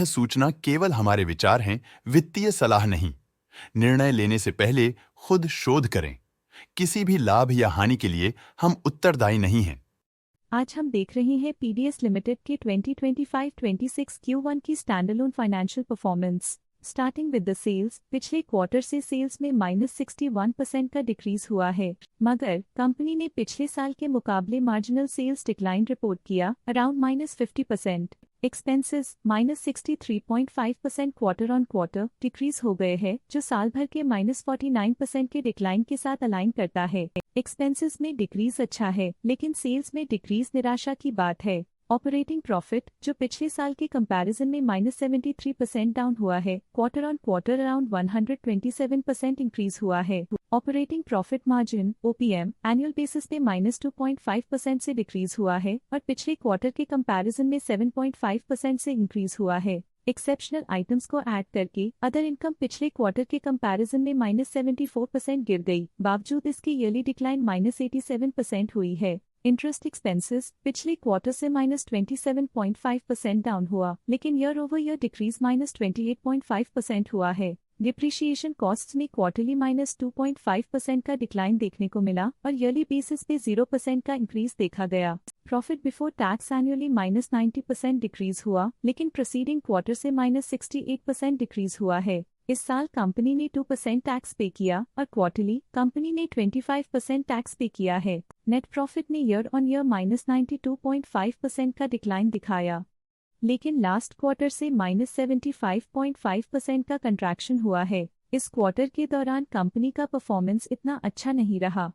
सूचना केवल हमारे विचार हैं, वित्तीय सलाह नहीं। निर्णय लेने से पहले खुद शोध करें। किसी भी लाभ या हानि के लिए हम उत्तरदायी नहीं हैं। आज हम देख रहे हैं पीडीएस लिमिटेड के 2025-26 Q1 की standalone financial performance. Starting with the sales, पिछले क्वार्टर से सेल्स में -61% का डिक्रीज हुआ है, मगर कंपनी ने पिछले साल के मुकाबले मार्जिनल सेल्स डिक्लाइन रिपोर्ट किया, around -50%। Expenses -63.5% quarter on quarter decrease हो गए हैं, जो साल भर के -49% के डिक्लाइन के साथ अलाइन करता है। एक्सपेंसेस में डिक्रीज अच्छा है, लेकिन सेल्स में डिक्रीज निराशा की बात है। ऑपरेटिंग प्रॉफिट, जो पिछले साल के कंपैरिजन में -73% डाउन हुआ है, quarter on quarter around 127% increase हुआ है। Operating profit margin (OPM) annual basis पे -2.5% से डिक्रीज हुआ है और पिछले क्वार्टर के कंपैरिजन में 7.5% से इंक्रीज हुआ है। एक्सेप्शनल आइटम्स को ऐड करके अदर इनकम पिछले क्वार्टर के कंपैरिजन में -74% गिर गई, बावजूद इसकी ईयरली डिक्लाइन -87% हुई है। इंटरेस्ट एक्सपेंसेस पिछले क्वार्टर से -27.5% डाउन हुआ, लेकिन ईयर ओवर ईयर डिक्रीज -28.5% हुआ है। डिप्रिशिएशन कॉस्ट्स में क्वार्टरली -2.5% का डिक्लाइन देखने को मिला और ईयरली बेसिस पे 0% का इंक्रीज देखा गया। Profit before tax annually -90% decrease हुआ, लेकिन प्रीसीडिंग क्वार्टर से -68% डिक्रीज हुआ है। इस साल कंपनी ने 2% टैक्स पे किया और क्वार्टरली कंपनी ने 25% टैक्स पे किया है। नेट प्रॉफिट ने ईयर ऑन ईयर -92.5% का डिक्लाइन दिखाया, लेकिन लास्ट क्वार्टर से -75.5% का कंट्रैक्शन हुआ है। इस क्वार्टर के दौरान कंपनी का परफॉर्मेंस इतना अच्छा नहीं रहा।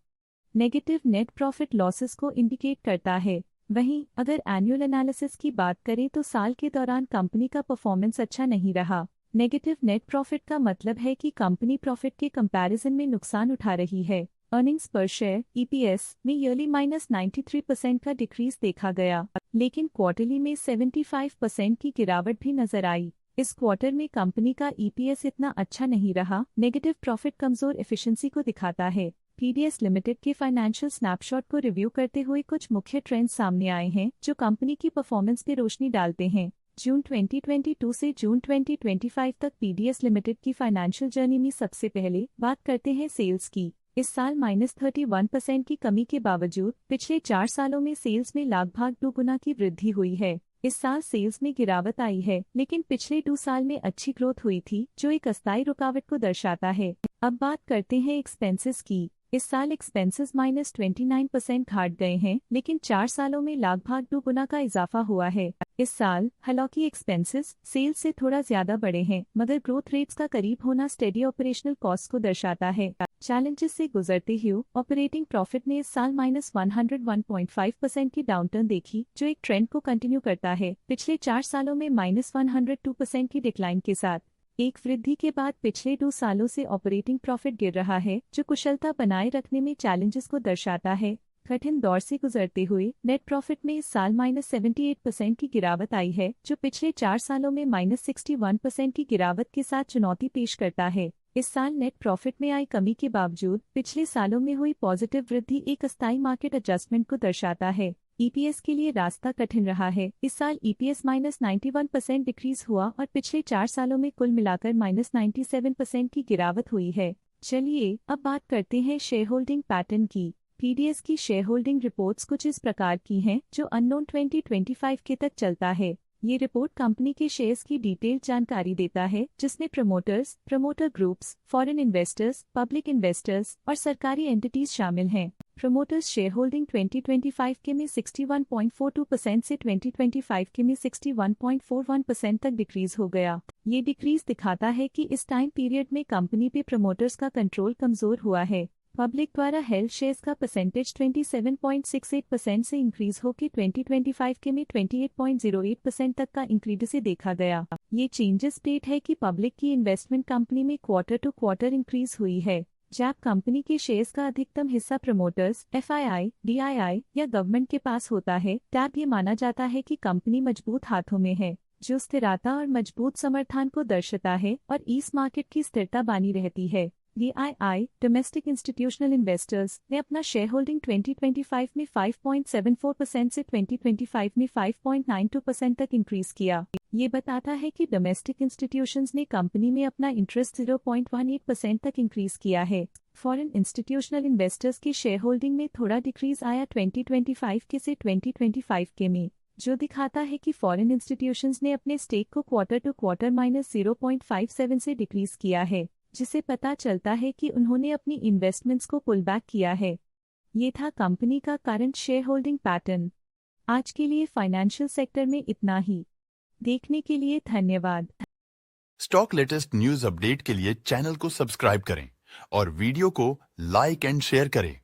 नेगेटिव नेट प्रॉफिट लॉसेस को इंडिकेट करता है। वहीं अगर एनुअल एनालिसिस की बात करें तो साल के दौरान कंपनी का परफॉर्मेंस अच्छा नहीं रहा। नेगेटिव नेट प्रॉफिट का मतलब है कि कंपनी प्रॉफिट के कंपैरिजन में नुकसान उठा रही है। अर्निंग्स पर शेयर (EPS) में ईयरली -93% का डिक्रीज देखा गया, लेकिन क्वार्टरली में 75% की गिरावट भी नजर आई। इस क्वार्टर में कंपनी का EPS इतना अच्छा नहीं रहा। नेगेटिव प्रॉफिट कमजोर एफिशिएंसी को दिखाता है। पीडीएस लिमिटेड के फाइनेंशियल स्नैपशॉट को रिव्यू करते हुए कुछ मुख्य ट्रेंड्स सामने आए हैं, जो कंपनी की परफॉर्मेंस पे रोशनी डालते हैं। जून 2022 से जून 2025 तक पीडीएस लिमिटेड की फाइनेंशियल जर्नी में सबसे पहले बात करते हैं सेल्स की। इस साल -31% की कमी के बावजूद पिछले 4 सालों में सेल्स में लगभग 2 गुना की वृद्धि हुई है। इस साल सेल्स में गिरावट आई है, लेकिन पिछले 2 साल में अच्छी ग्रोथ हुई थी, जो एक अस्थायी रुकावट को दर्शाता है। अब बात करते हैं एक्सपेंसेस की। इस साल एक्सपेंसेस -29% घट गए हैं, लेकिन 4 सालों में लगभग 2 गुना का इजाफा हुआ है। इस साल हालांकि एक्सपेंसेस सेल्स से थोड़ा ज्यादा बढ़े हैं, मगर ग्रोथ रेट्स का करीब होना स्टेडी ऑपरेशनल कॉस्ट को दर्शाता है। चैलेंजेस से गुजरते हुए ऑपरेटिंग प्रॉफिट ने इस साल -101.5% की डाउनटर्न देखी, जो एक ट्रेंड को कंटिन्यू करता है। पिछले 4 सालों में -102% की डिक्लाइन के साथ एक वृद्धि के बाद पिछले 2 सालों से ऑपरेटिंग प्रॉफिट गिर रहा है, जो कुशलता बनाए रखने में चैलेंजेस को दर्शाता है। कठिन दौर से गुजरते हुए नेट प्रॉफिट में इस साल -78% की गिरावट आई है, जो पिछले 4 सालों में -61% की गिरावट के साथ चुनौती पेश करता है। इस साल नेट प्रॉफिट में आई कमी के बावजूद पिछले सालों में हुई पॉजिटिव वृद्धि एक अस्थायी मार्केट एडजस्टमेंट को दर्शाता है। EPS के लिए रास्ता कठिन रहा है। इस साल EPS -91% डिक्रीज हुआ और पिछले 4 सालों में कुल मिलाकर -97% की गिरावट हुई है। चलिए अब बात करते हैं शेयर होल्डिंग पैटर्न की। पीडीएस की शेयर होल्डिंग रिपोर्ट्स कुछ इस प्रकार की हैं, जो अननोन 2025 के तक चलता है। ये रिपोर्ट कंपनी के शेयर्स की डिटेल जानकारी देता है, जिसमें promoters, promoter groups, foreign investors, public investors और सरकारी एंटिटीज शामिल हैं। प्रमोटर्स शेयर होल्डिंग 2025 के में 61.42% से 2025 के में 61.41% तक डिक्रीज हो गया। ये डिक्रीज दिखाता है कि इस टाइम पीरियड में कंपनी पे प्रमोटर्स का कंट्रोल कमजोर हुआ है। पब्लिक द्वारा हेल्ड शेयर्स का परसेंटेज 27.68% से इंक्रीज होकर 2025 के में 28.08% तक का इंक्रीज से देखा गया। ये चेंजेस स्टेट है कि पब्लिक की इन्वेस्टमेंट कंपनी में क्वार्टर टू क्वार्टर इंक्रीज हुई है। जब कंपनी के शेयर्स का अधिकतम हिस्सा प्रमोटर्स, FII, DII या गवर्नमेंट के पास होता है, तब ये माना जाता है कि कंपनी मजबूत हाथों में है, जो स्थिरता और मजबूत समर्थन को दर्शाता है और इस मार्केट की स्थिरता बनी रहती है। DII डोमेस्टिक इंस्टीट्यूशनल इन्वेस्टर्स ने अपना शेयर होल्डिंग 2025 में 5.74% से 2025 में 5.92% तक इंक्रीज किया। ये बताता है कि डोमेस्टिक इंस्टीट्यूशंस ने कंपनी में अपना इंटरेस्ट 0.18% तक इंक्रीज किया है। फॉरेन इंस्टीट्यूशनल इन्वेस्टर्स की शेयर होल्डिंग में थोड़ा डिक्रीज आया 2025 के से 2025 के में, जो दिखाता है कि फॉरेन इंस्टीट्यूशंस ने अपने स्टेक को क्वार्टर टू क्वार्टर -0.57 से डिक्रीज किया है, जिसे पता चलता है कि उन्होंने अपनी इन्वेस्टमेंट्स को पुल बैक किया है। ये था कंपनी का करंट शेयर होल्डिंग पैटर्न। आज के लिए फाइनेंशियल सेक्टर में इतना ही। देखने के लिए धन्यवाद। स्टॉक लेटेस्ट न्यूज अपडेट के लिए चैनल को सब्सक्राइब करें और वीडियो को लाइक एंड शेयर करें।